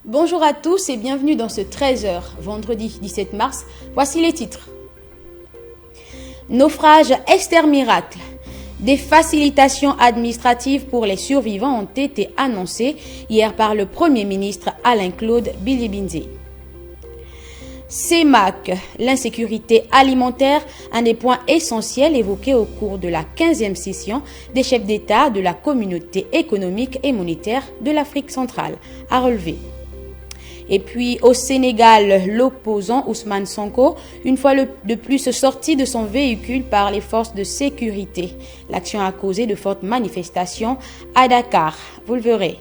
Bonjour à tous et bienvenue dans ce 13h, vendredi 17 mars. Voici les titres. Naufrage Esther Miracle. Des facilitations administratives pour les survivants ont été annoncées hier par le Premier ministre Alain-Claude Bilibinze. CEMAC, l'insécurité alimentaire, un des points essentiels évoqués au cours de la 15e session des chefs d'État de la Communauté économique et monétaire de l'Afrique centrale, a relevé. Et puis au Sénégal, l'opposant Ousmane Sonko, une fois de plus sorti de son véhicule par les forces de sécurité. L'action a causé de fortes manifestations à Dakar. Vous le verrez.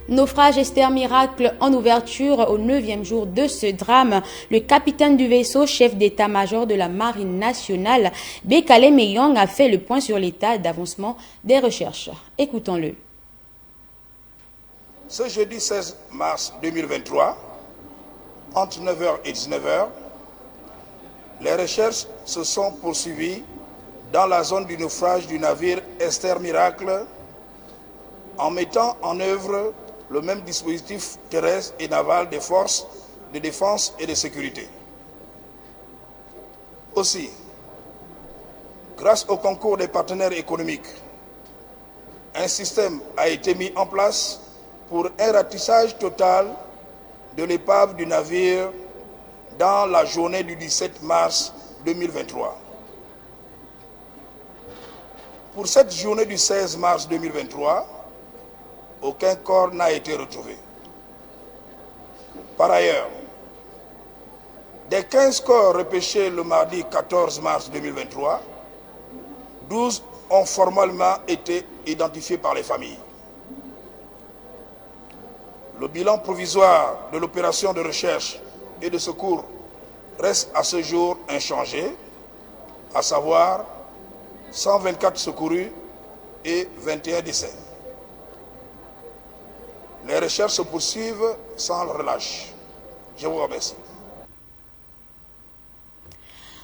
Naufrage Esther Miracle en ouverture au 9e jour de ce drame. Le capitaine du vaisseau, chef d'état-major de la Marine nationale, Bekale Meyong, a fait le point sur l'état d'avancement des recherches. Écoutons-le. Ce jeudi 16 mars 2023, entre 9h et 19h, les recherches se sont poursuivies dans la zone du naufrage du navire Esther Miracle en mettant en œuvre le même dispositif terrestre et naval des forces de défense et de sécurité. Aussi, grâce au concours des partenaires économiques, un système a été mis en place pour un ratissage total de l'épave du navire dans la journée du 17 mars 2023. Pour cette journée du 16 mars 2023, aucun corps n'a été retrouvé. Par ailleurs, des 15 corps repêchés le mardi 14 mars 2023, 12 ont formellement été identifiés par les familles. Le bilan provisoire de l'opération de recherche et de secours reste à ce jour inchangé, à savoir 124 secourus et 21 décès. Les recherches se poursuivent sans relâche. Je vous remercie.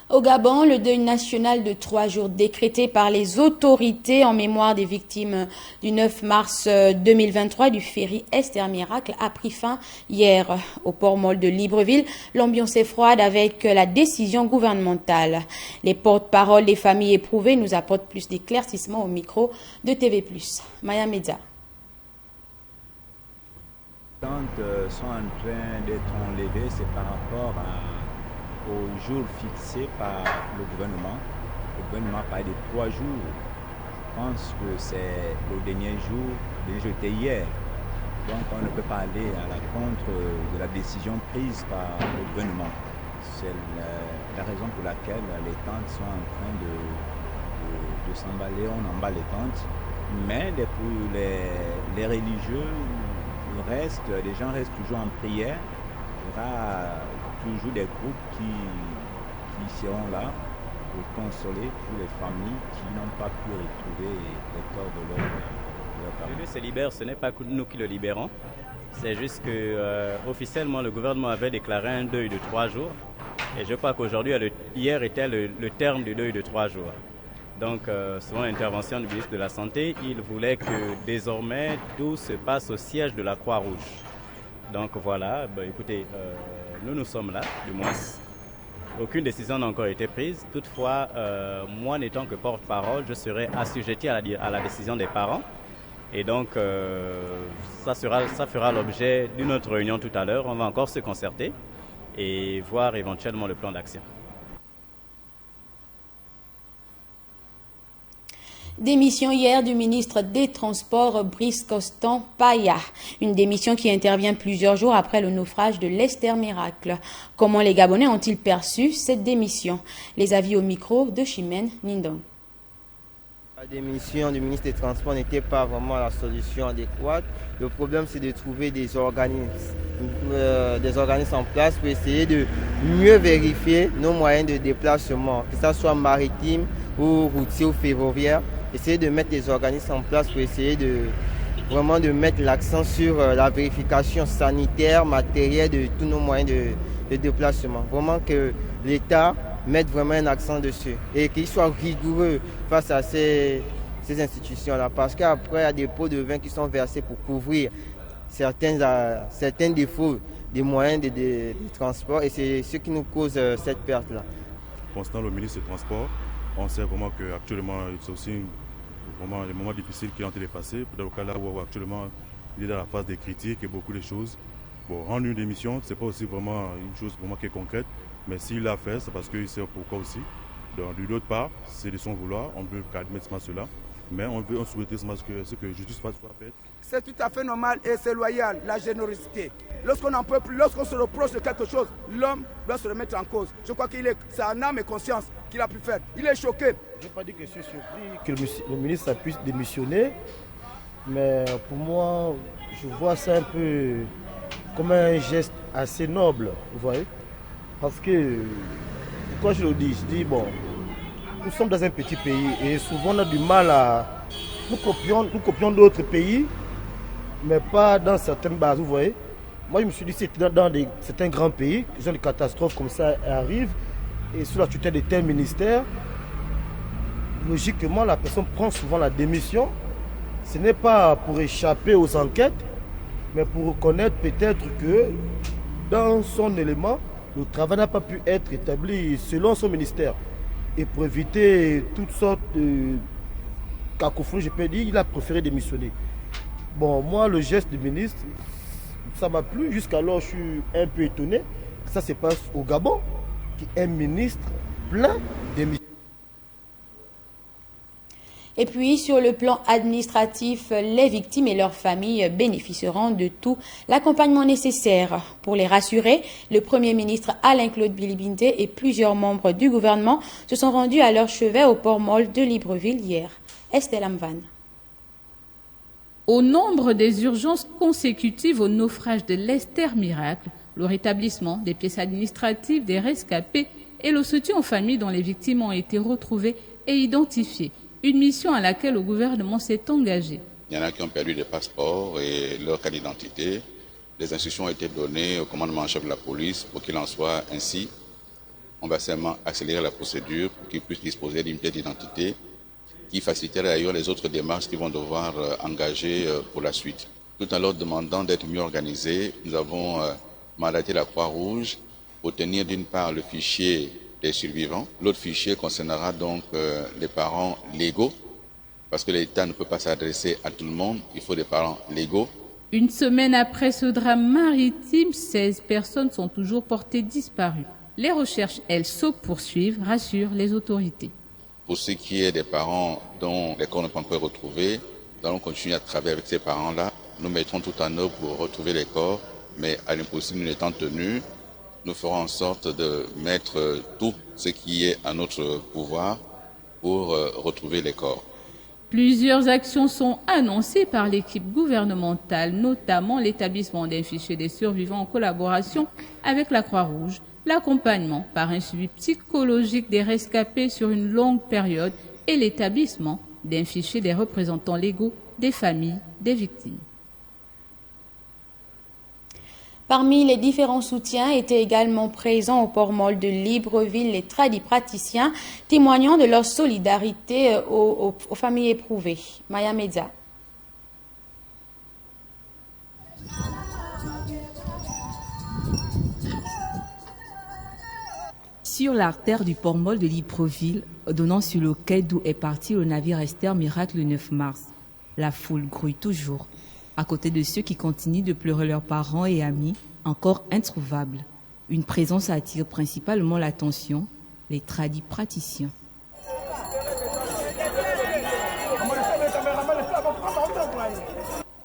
Au Gabon, le deuil national de 3 jours décrété par les autorités en mémoire des victimes du 9 mars 2023 du ferry Esther Miracle a pris fin hier au port Molle de Libreville. L'ambiance est froide avec la décision gouvernementale. Les porte-paroles des familles éprouvées nous apportent plus d'éclaircissements au micro de TV+. Maya Medza. Quand sont en train d'être enlevés, c'est par rapport au jour fixé par le gouvernement. Le gouvernement parle de 3 jours. Je pense que c'est le dernier jour, était hier. Donc on ne peut pas aller à la contre de la décision prise par le gouvernement. C'est la raison pour laquelle les tentes sont en train de s'emballer. On emballe les tentes. Mais pour les religieux, les gens restent toujours en prière. Il y aura toujours des groupes qui seront là pour consoler pour les familles qui n'ont pas pu retrouver les corps de leurs parents. Se libère, ce n'est pas nous qui le libérons. C'est juste que officiellement le gouvernement avait déclaré un deuil de 3 jours. Et je crois qu'aujourd'hui, hier était le terme du deuil de 3 jours. Donc, selon l'intervention du ministre de la Santé, il voulait que désormais tout se passe au siège de la Croix-Rouge. Donc voilà, écoutez, nous sommes là, du moins. Aucune décision n'a encore été prise. Toutefois, moi n'étant que porte-parole, je serai assujetti à la décision des parents. Et donc, ça fera l'objet d'une autre réunion tout à l'heure. On va encore se concerter et voir éventuellement le plan d'action. Démission hier du ministre des Transports Brice Constant Paya. Une démission qui intervient plusieurs jours après le naufrage de l'Esther Miracle. Comment les Gabonais ont-ils perçu cette démission? Les avis au micro de Chimène Nindong. La démission du ministre des Transports n'était pas vraiment la solution adéquate. Le problème, c'est de trouver des organismes en place pour essayer de mieux vérifier nos moyens de déplacement, que ce soit maritime ou routier ou ferroviaire. Essayer de mettre des organismes en place pour essayer de mettre l'accent sur la vérification sanitaire, matérielle de tous nos moyens de déplacement. Vraiment que l'État mette vraiment un accent dessus et qu'il soit rigoureux face à ces institutions-là. Parce qu'après, il y a des pots de vin qui sont versés pour couvrir certains défauts des moyens de transport et c'est ce qui nous cause cette perte-là. Concernant le ministre des Transports, on sait vraiment qu'actuellement, c'est aussi vraiment des moments difficiles qui ont été passés. Dans le cas là où actuellement, il est dans la phase des critiques et beaucoup de choses. Bon, rendre une démission, ce n'est pas aussi vraiment une chose vraiment qui est concrète, mais s'il l'a fait, c'est parce qu'il sait pourquoi aussi. Donc, de l'autre part, c'est de son vouloir, on peut admettre cela, mais on souhaite que justice soit faite. C'est tout à fait normal et c'est loyal, la générosité. Lorsqu'on n'en peut plus, lorsqu'on se reproche de quelque chose, l'homme doit se remettre en cause. Je crois que c'est en âme et conscience qu'il a pu faire. Il est choqué. Je n'ai pas dit que je suis surpris que le ministre puisse démissionner, mais pour moi, je vois ça un peu comme un geste assez noble, vous voyez. Parce que, pourquoi je le dis? Je dis, bon, nous sommes dans un petit pays et souvent on a du mal à... Nous copions d'autres pays, mais pas dans certaines bases, vous voyez. Moi, je me suis dit, c'est dans certains grands pays, ils ont des catastrophes comme ça arrivent, et sous la tutelle de tel ministère, logiquement, la personne prend souvent la démission. Ce n'est pas pour échapper aux enquêtes, mais pour reconnaître peut-être que dans son élément, le travail n'a pas pu être établi selon son ministère. Et pour éviter toutes sortes de cacophonie, je peux dire, il a préféré démissionner. Bon, moi, le geste du ministre, ça m'a plu. Jusqu'alors, je suis un peu étonné. Ça se passe au Gabon, qui est un ministre plein d'émissions. Et puis, sur le plan administratif, les victimes et leurs familles bénéficieront de tout l'accompagnement nécessaire. Pour les rassurer, le Premier ministre Alain-Claude Bilibinde et plusieurs membres du gouvernement se sont rendus à leur chevet au port Molle de Libreville hier. Estelle Amvan. Au nombre des urgences consécutives au naufrage de l'Esther Miracle, le rétablissement des pièces administratives des rescapés et le soutien aux familles dont les victimes ont été retrouvées et identifiées. Une mission à laquelle le gouvernement s'est engagé. Il y en a qui ont perdu des passeports et leur carte d'identité. Les instructions ont été données au commandement en chef de la police pour qu'il en soit ainsi. On va seulement accélérer la procédure pour qu'ils puissent disposer d'une pièce d'identité qui faciliterait d'ailleurs les autres démarches qu'ils vont devoir engager pour la suite. Tout en leur demandant d'être mieux organisés, nous avons mandaté la Croix-Rouge pour tenir d'une part le fichier des survivants. L'autre fichier concernera donc les parents légaux, parce que l'État ne peut pas s'adresser à tout le monde, il faut des parents légaux. Une semaine après ce drame maritime, 16 personnes sont toujours portées disparues. Les recherches, elles, se poursuivent, rassurent les autorités. Pour ce qui est des parents dont les corps ne sont pas retrouvés, nous allons continuer à travailler avec ces parents-là. Nous mettrons tout en œuvre pour retrouver les corps, mais à l'impossible nous étant tenus, nous ferons en sorte de mettre tout ce qui est à notre pouvoir pour retrouver les corps. Plusieurs actions sont annoncées par l'équipe gouvernementale, notamment l'établissement d'un fichier des survivants en collaboration avec la Croix-Rouge, l'accompagnement par un suivi psychologique des rescapés sur une longue période et l'établissement d'un fichier des représentants légaux des familles des victimes. Parmi les différents soutiens étaient également présents au port Molle de Libreville les tradipraticiens témoignant de leur solidarité aux familles éprouvées. Maya Medza. Sur l'artère du port Molle de Libreville, donnant sur le quai d'où est parti le navire Esther Miracle le 9 mars, la foule grouille toujours, à côté de ceux qui continuent de pleurer leurs parents et amis, encore introuvables. Une présence attire principalement l'attention, les tradipraticiens.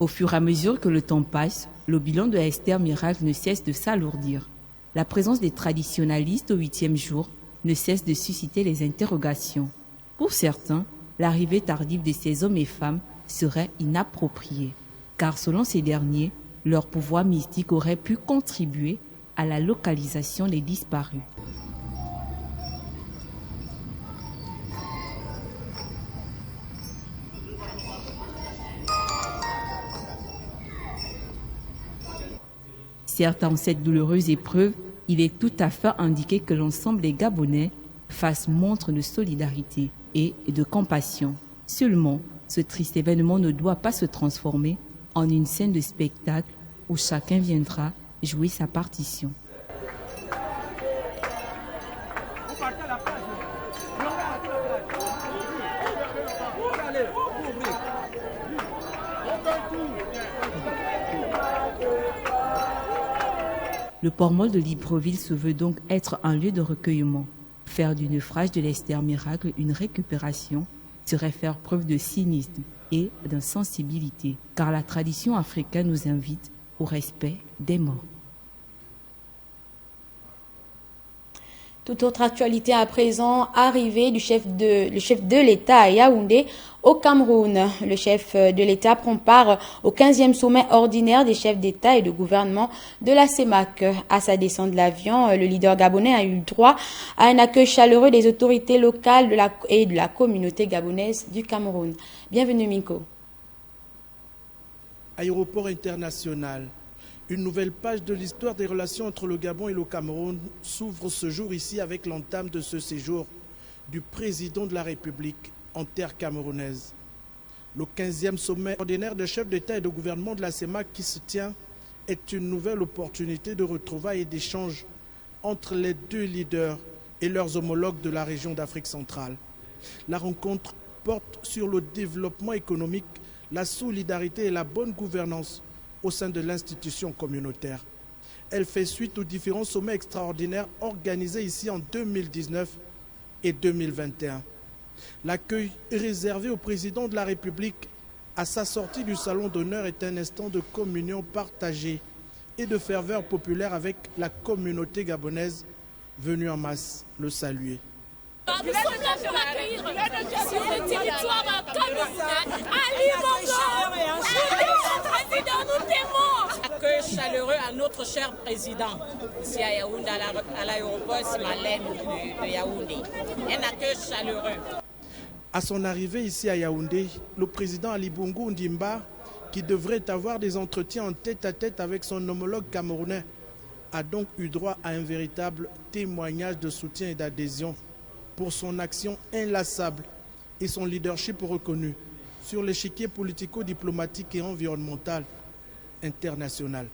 Au fur et à mesure que le temps passe, le bilan de Esther Miracle ne cesse de s'alourdir. La présence des traditionalistes au 8e jour ne cesse de susciter les interrogations. Pour certains, l'arrivée tardive de ces hommes et femmes serait inappropriée, car selon ces derniers, leur pouvoir mystique aurait pu contribuer à la localisation des disparus. Certes, en cette douloureuse épreuve, il est tout à fait indiqué que l'ensemble des Gabonais fassent montre de solidarité et de compassion. Seulement, ce triste événement ne doit pas se transformer en une scène de spectacle où chacun viendra jouer sa partition. Le port-mol de Libreville se veut donc être un lieu de recueillement. Faire du naufrage de l'Esther Miracle une récupération serait faire preuve de cynisme et d'insensibilité, car la tradition africaine nous invite au respect des morts. Toute autre actualité à présent, arrivée du chef de l'État à Yaoundé au Cameroun. Le chef de l'État prend part au 15e sommet ordinaire des chefs d'État et de gouvernement de la CEMAC. À sa descente de l'avion, le leader gabonais a eu droit à un accueil chaleureux des autorités locales et de la communauté gabonaise du Cameroun. Bienvenue Miko. Aéroport international. Une nouvelle page de l'histoire des relations entre le Gabon et le Cameroun s'ouvre ce jour ici avec l'entame de ce séjour du président de la République en terre camerounaise. Le 15e sommet ordinaire de chefs d'État et de gouvernement de la CEMAC qui se tient est une nouvelle opportunité de retrouvailles et d'échanges entre les deux leaders et leurs homologues de la région d'Afrique centrale. La rencontre porte sur le développement économique, la solidarité et la bonne gouvernance au sein de l'institution communautaire. Elle fait suite aux différents sommets extraordinaires organisés ici en 2019 et 2021. L'accueil réservé au président de la République à sa sortie du salon d'honneur est un instant de communion partagée et de ferveur populaire avec la communauté gabonaise venue en masse le saluer. Nous sommes là pour accueillir sur le territoire camerounais Ali Bongo. Président, nous t'aimons. Accueil chaleureux à notre cher président ici à Yaoundé, à l'aéroport Simalène de Yaoundé. Un accueil chaleureux. À son arrivée ici à Yaoundé, le président Ali Bongo Ondimba, qui devrait avoir des entretiens en tête-à-tête avec son homologue camerounais, a donc eu droit à un véritable témoignage de soutien et d'adhésion pour son action inlassable et son leadership reconnu sur l'échiquier politico-diplomatique et environnemental international.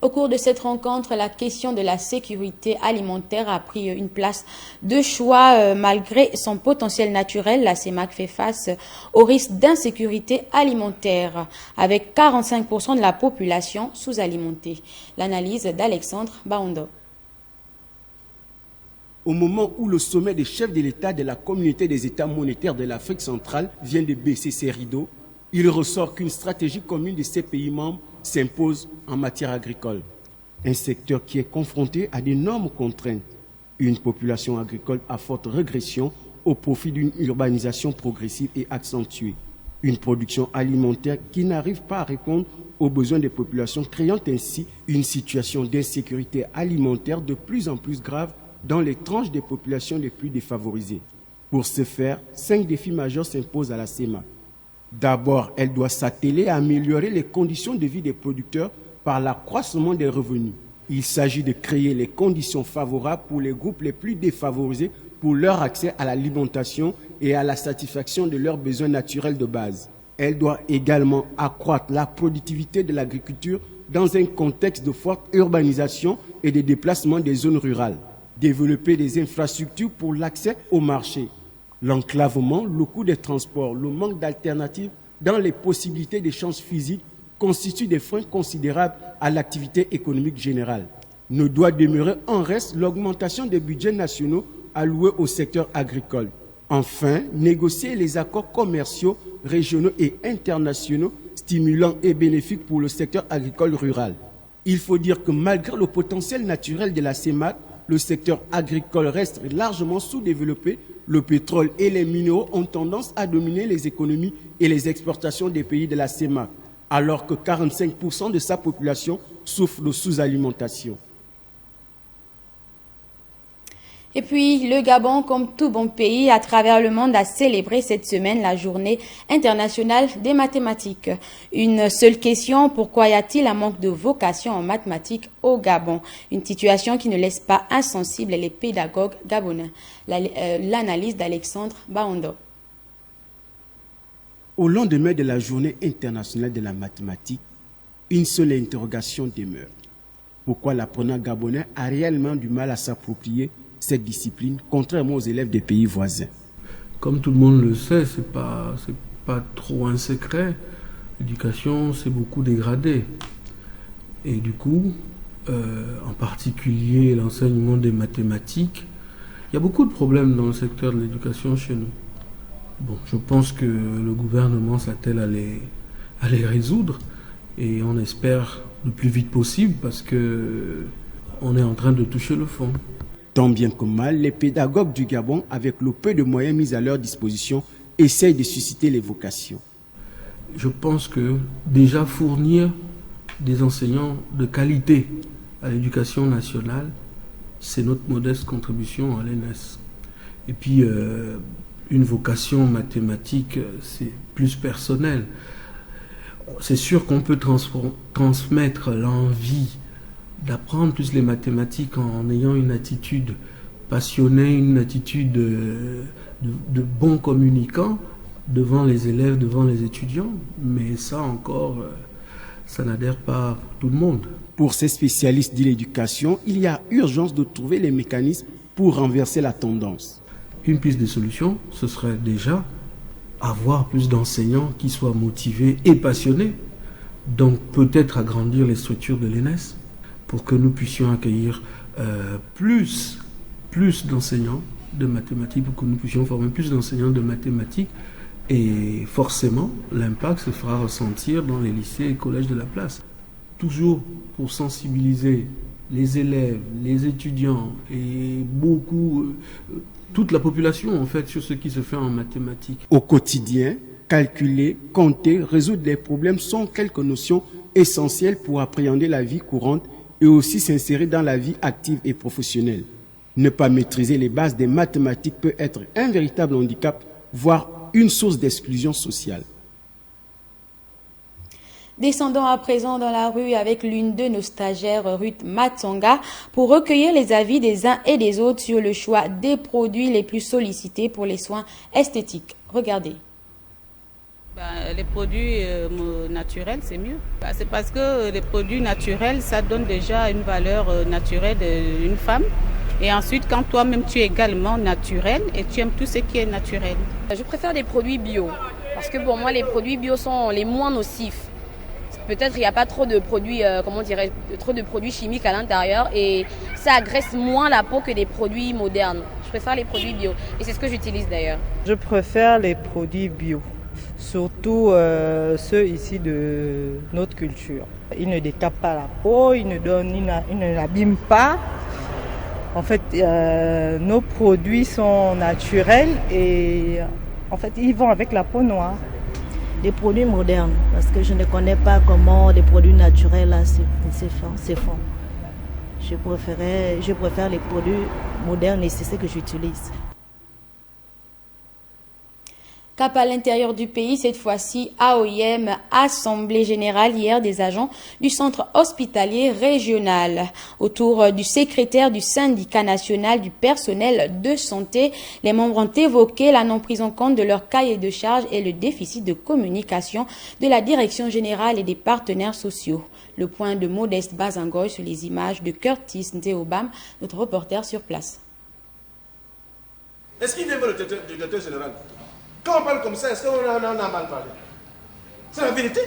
Au cours de cette rencontre, la question de la sécurité alimentaire a pris une place de choix. Malgré son potentiel naturel, la CEMAC fait face au risque d'insécurité alimentaire, avec 45% de la population sous-alimentée. L'analyse d'Alexandre Baondo. Au moment où le sommet des chefs de l'État de la communauté des États monétaires de l'Afrique centrale vient de baisser ses rideaux, il ressort qu'une stratégie commune de ces pays membres s'impose en matière agricole. Un secteur qui est confronté à d'énormes contraintes. Une population agricole à forte régression au profit d'une urbanisation progressive et accentuée. Une production alimentaire qui n'arrive pas à répondre aux besoins des populations, créant ainsi une situation d'insécurité alimentaire de plus en plus grave dans les tranches des populations les plus défavorisées. Pour ce faire, 5 défis majeurs s'imposent à la CEMAC. D'abord, elle doit s'atteler à améliorer les conditions de vie des producteurs par l'accroissement des revenus. Il s'agit de créer les conditions favorables pour les groupes les plus défavorisés pour leur accès à l'alimentation et à la satisfaction de leurs besoins naturels de base. Elle doit également accroître la productivité de l'agriculture dans un contexte de forte urbanisation et de déplacement des zones rurales. Développer des infrastructures pour l'accès au marché. L'enclavement, le coût des transports, le manque d'alternatives dans les possibilités d'échanges physiques constituent des freins considérables à l'activité économique générale. Ne doit demeurer en reste l'augmentation des budgets nationaux alloués au secteur agricole. Enfin, négocier les accords commerciaux, régionaux et internationaux stimulants et bénéfiques pour le secteur agricole rural. Il faut dire que malgré le potentiel naturel de la CEMAC, le secteur agricole reste largement sous-développé. Le pétrole et les minéraux ont tendance à dominer les économies et les exportations des pays de la CEMAC, alors que 45% de sa population souffre de sous-alimentation. Et puis, le Gabon, comme tout bon pays à travers le monde, a célébré cette semaine la journée internationale des mathématiques. Une seule question, pourquoi y a-t-il un manque de vocation en mathématiques au Gabon? Une situation qui ne laisse pas insensibles les pédagogues gabonais. L'analyse d'Alexandre Baondo. Au lendemain de la journée internationale de la mathématique, une seule interrogation demeure. Pourquoi l'apprenant gabonais a réellement du mal à s'approprier cette discipline, contrairement aux élèves des pays voisins? Comme tout le monde le sait, c'est pas trop un secret. L'éducation s'est beaucoup dégradée. Et du coup, en particulier l'enseignement des mathématiques, il y a beaucoup de problèmes dans le secteur de l'éducation chez nous. Bon, je pense que le gouvernement s'attelle à les résoudre et on espère le plus vite possible parce que on est en train de toucher le fond. Tant bien que mal, les pédagogues du Gabon, avec le peu de moyens mis à leur disposition, essayent de susciter les vocations. Je pense que déjà fournir des enseignants de qualité à l'éducation nationale, c'est notre modeste contribution à l'ENS. Et puis, une vocation mathématique, c'est plus personnel. C'est sûr qu'on peut transmettre l'envie d'apprendre plus les mathématiques en ayant une attitude passionnée, une attitude de bon communicant devant les élèves, devant les étudiants. Mais ça encore, ça n'adhère pas pour tout le monde. Pour ces spécialistes de l'éducation, il y a urgence de trouver les mécanismes pour renverser la tendance. Une piste de solution, ce serait déjà avoir plus d'enseignants qui soient motivés et passionnés. Donc peut-être agrandir les structures de l'ENS pour que nous puissions accueillir plus d'enseignants de mathématiques, pour que nous puissions former plus d'enseignants de mathématiques. Et forcément, l'impact se fera ressentir dans les lycées et collèges de la place. Toujours pour sensibiliser les élèves, les étudiants et toute la population en fait sur ce qui se fait en mathématiques. Au quotidien, calculer, compter, résoudre des problèmes sont quelques notions essentielles pour appréhender la vie courante et aussi s'insérer dans la vie active et professionnelle. Ne pas maîtriser les bases des mathématiques peut être un véritable handicap, voire une source d'exclusion sociale. Descendons à présent dans la rue avec l'une de nos stagiaires, Ruth Matsonga, pour recueillir les avis des uns et des autres sur le choix des produits les plus sollicités pour les soins esthétiques. Regardez. Les produits naturels, c'est mieux. C'est parce que les produits naturels, ça donne déjà une valeur naturelle d'une femme. Et ensuite, quand toi-même tu es également naturel et tu aimes tout ce qui est naturel. Je préfère des produits bio. Parce que pour moi, les produits bio sont les moins nocifs. Peut-être il n'y a pas trop de produits, trop de produits chimiques à l'intérieur et ça agresse moins la peau que des produits modernes. Je préfère les produits bio et c'est ce que j'utilise d'ailleurs. Je préfère les produits bio, surtout ceux ici de notre culture. Ils ne décapent pas la peau, ils ne l'abîment pas. En fait, nos produits sont naturels et en fait, ils vont avec la peau noire. Des produits modernes, parce que je ne connais pas comment des produits naturels là se font. Je préfère les produits modernes et c'est ce que j'utilise. Cap à l'intérieur du pays, cette fois-ci, à OIM, Assemblée générale hier des agents du centre hospitalier régional. Autour du secrétaire du syndicat national du personnel de santé, les membres ont évoqué la non prise en compte de leur cahier de charges et le déficit de communication de la direction générale et des partenaires sociaux. Le point de Modeste Bazangoy sur les images de Curtis Ndeobam, notre reporter sur place. Est-ce qu'il vient le directeur général? Quand on parle comme ça, est-ce qu'on en a mal parlé? C'est la vérité.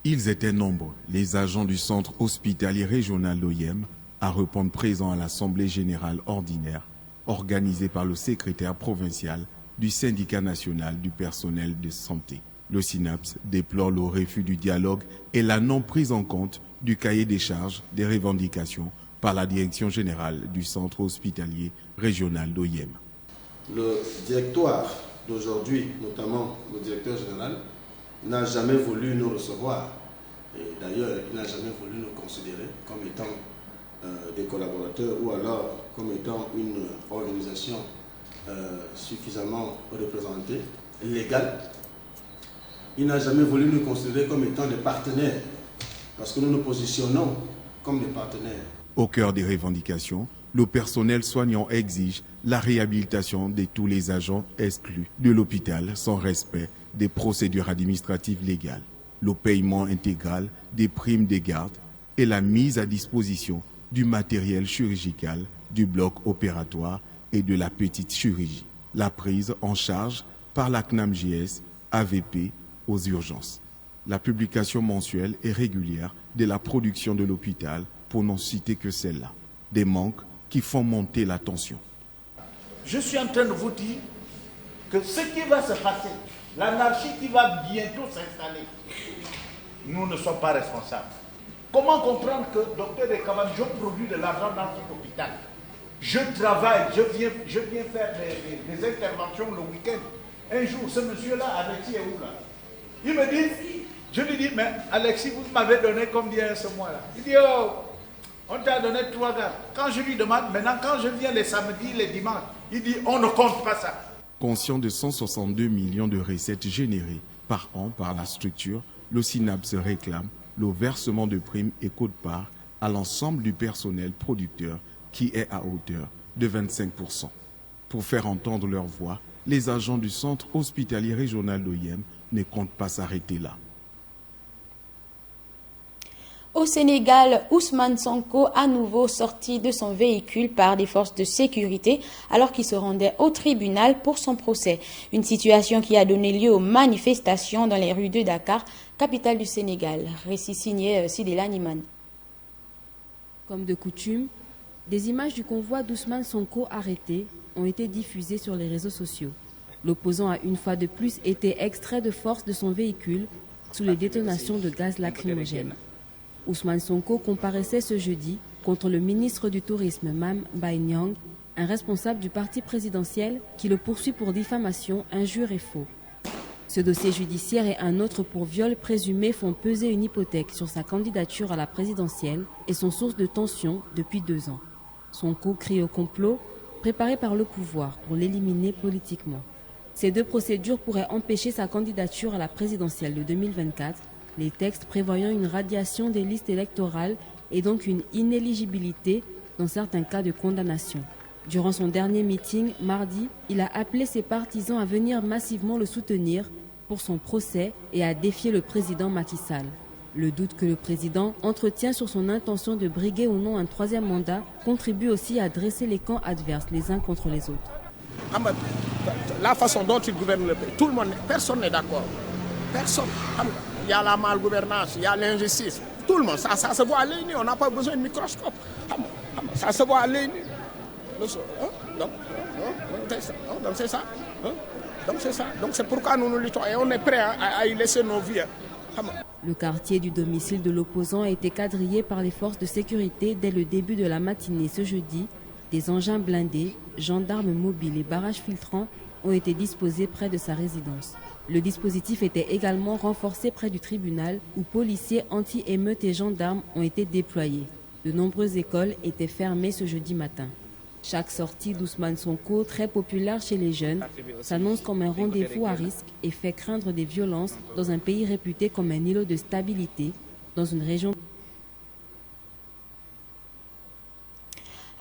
Ils étaient nombreux, les agents du centre hospitalier régional d'OIM, à répondre présents à l'Assemblée générale ordinaire, organisée par le secrétaire provincial du syndicat national du personnel de santé. Le SYNAPS déplore le refus du dialogue et la non prise en compte du cahier des charges des revendications par la direction générale du centre hospitalier régional d'OIM. Le directoire d'aujourd'hui, notamment le directeur général, n'a jamais voulu nous recevoir. Et d'ailleurs, il n'a jamais voulu nous considérer comme étant des collaborateurs ou alors comme étant une organisation suffisamment représentée, légale. Il n'a jamais voulu nous considérer comme étant des partenaires, parce que nous nous positionnons comme des partenaires. Au cœur des revendications, le personnel soignant exige la réhabilitation de tous les agents exclus de l'hôpital sans respect des procédures administratives légales, le paiement intégral des primes des gardes et la mise à disposition du matériel chirurgical, du bloc opératoire et de la petite chirurgie. La prise en charge par la CNAMJS AVP aux urgences. La publication mensuelle et régulière de la production de l'hôpital, pour n'en citer que celle-là. Des manques qui font monter la tension. Je suis en train de vous dire que ce qui va se passer, l'anarchie qui va bientôt s'installer, nous ne sommes pas responsables. Comment comprendre que Dr Ekaban, je produis de l'argent dans cet hôpital? Je travaille, je viens faire des interventions le week-end. Un jour, ce monsieur-là, Alexis est où là? Il me dit, je lui dis, mais Alexis, vous m'avez donné combien ce mois-là? Il dit, oh, on t'a donné 3 gars. Quand je lui demande, maintenant, quand je viens les samedis, les dimanches, il dit, on ne compte pas ça. Conscient de 162 millions de recettes générées par an par la structure, le SYNAPS réclame le versement de primes et quote-part à l'ensemble du personnel producteur qui est à hauteur de 25%. Pour faire entendre leur voix, les agents du centre hospitalier régional d'Oyem ne comptent pas s'arrêter là. Au Sénégal, Ousmane Sonko à nouveau sorti de son véhicule par des forces de sécurité alors qu'il se rendait au tribunal pour son procès. Une situation qui a donné lieu aux manifestations dans les rues de Dakar, capitale du Sénégal. Récit signé Sidela Niman. Comme de coutume, des images du convoi d'Ousmane Sonko arrêté ont été diffusées sur les réseaux sociaux. L'opposant a une fois de plus été extrait de force de son véhicule sous les détonations de gaz lacrymogène. Ousmane Sonko comparaissait ce jeudi contre le ministre du Tourisme Mame Mbaye Niang, un responsable du parti présidentiel qui le poursuit pour diffamation, injure et faux. Ce dossier judiciaire et un autre pour viol présumé font peser une hypothèque sur sa candidature à la présidentielle et sont source de tension depuis 2 ans. Sonko crie au complot préparé par le pouvoir pour l'éliminer politiquement. Ces 2 procédures pourraient empêcher sa candidature à la présidentielle de 2024, les textes prévoyant une radiation des listes électorales et donc une inéligibilité dans certains cas de condamnation. Durant son dernier meeting, mardi, il a appelé ses partisans à venir massivement le soutenir pour son procès et à défier le président Macky Sall. Le doute que le président entretient sur son intention de briguer ou non un 3e mandat contribue aussi à dresser les camps adverses les uns contre les autres. La façon dont il gouverne le pays, tout le monde, personne n'est d'accord. Personne. Il y a la malgouvernance, il y a l'injustice. Tout le monde, ça se voit à l'œil nu, on n'a pas besoin de microscope. Ça se voit à l'œil nu. Donc c'est ça. Donc c'est pourquoi nous nous luttons et on est prêt à y laisser nos vies. Le quartier du domicile de l'opposant a été quadrillé par les forces de sécurité dès le début de la matinée ce jeudi. Des engins blindés, gendarmes mobiles et barrages filtrants ont été disposés près de sa résidence. Le dispositif était également renforcé près du tribunal où policiers anti-émeutes et gendarmes ont été déployés. De nombreuses écoles étaient fermées ce jeudi matin. Chaque sortie d'Ousmane Sonko, très populaire chez les jeunes, s'annonce comme un rendez-vous à risque et fait craindre des violences dans un pays réputé comme un îlot de stabilité, dans une région.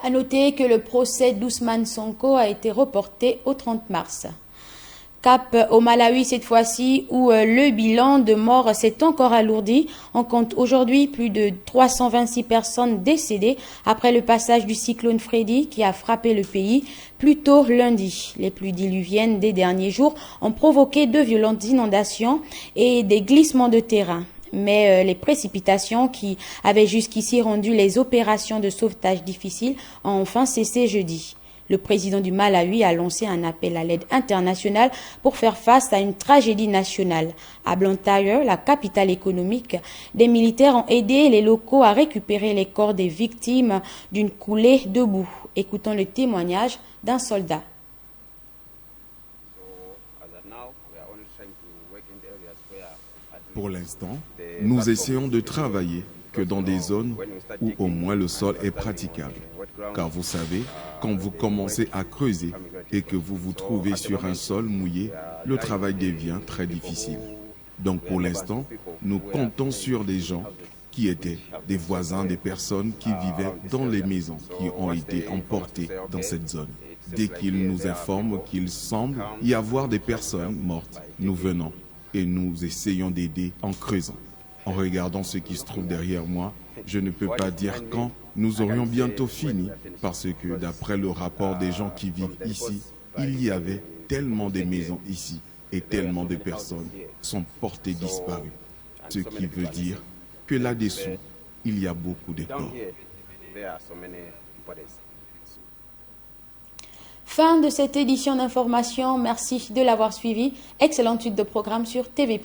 À noter que le procès d'Ousmane Sonko a été reporté au 30 mars. Cap au Malawi cette fois-ci où le bilan de morts s'est encore alourdi. On compte aujourd'hui plus de 326 personnes décédées après le passage du cyclone Freddy qui a frappé le pays plus tôt lundi. Les pluies diluviennes des derniers jours ont provoqué de violentes inondations et des glissements de terrain. Mais les précipitations qui avaient jusqu'ici rendu les opérations de sauvetage difficiles ont enfin cessé jeudi. Le président du Malawi a lancé un appel à l'aide internationale pour faire face à une tragédie nationale. À Blantyre, la capitale économique, des militaires ont aidé les locaux à récupérer les corps des victimes d'une coulée de boue. Écoutons le témoignage d'un soldat. Pour l'instant, nous essayons de travailler que dans des zones où au moins le sol est praticable. Car vous savez, quand vous commencez à creuser et que vous vous trouvez sur un sol mouillé, le travail devient très difficile. Donc pour l'instant, nous comptons sur des gens qui étaient des voisins, des personnes qui vivaient dans les maisons qui ont été emportées dans cette zone. Dès qu'ils nous informent qu'il semble y avoir des personnes mortes, nous venons et nous essayons d'aider en creusant. En regardant ce qui se trouve derrière moi, je ne peux pas dire quand nous aurions bientôt fini, parce que d'après le rapport des gens qui vivent ici, il y avait tellement de maisons ici et tellement de personnes sont portées disparues. Ce qui veut dire que là-dessous, il y a beaucoup de corps. Fin de cette édition d'information. Merci de l'avoir suivi. Excellente suite de programme sur TV+.